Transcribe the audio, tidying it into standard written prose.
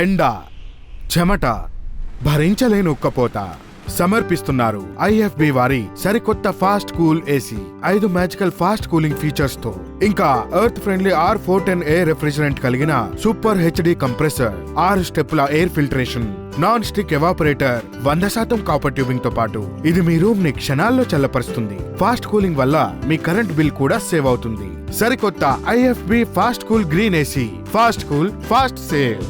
ఎండ, చెమట, భరించలేని ఉక్కపోత సమర్పిస్తున్నారు ఐఎఫ్బి వారి సరికొత్త fast cool AC 5 magical fast cooling features తో, ఇంకా earth friendly R410A air refrigerant కలిగిన సూపర్ హెచ్డి కంప్రెసర్, 6 స్టెప్పుల air filtration, non stick evaporator, 100% copper tubing తో పాటు ఇది మీ రూమ్ ని క్షణాల్లో చల్లపరుస్తుంది. ఫాస్ట్ కూలింగ్ వల్ల మీ కరెంట్ బిల్ కూడా సేవ్ అవుతుంది. సరికొత్త IFB fast cool green AC, fast cool fast save.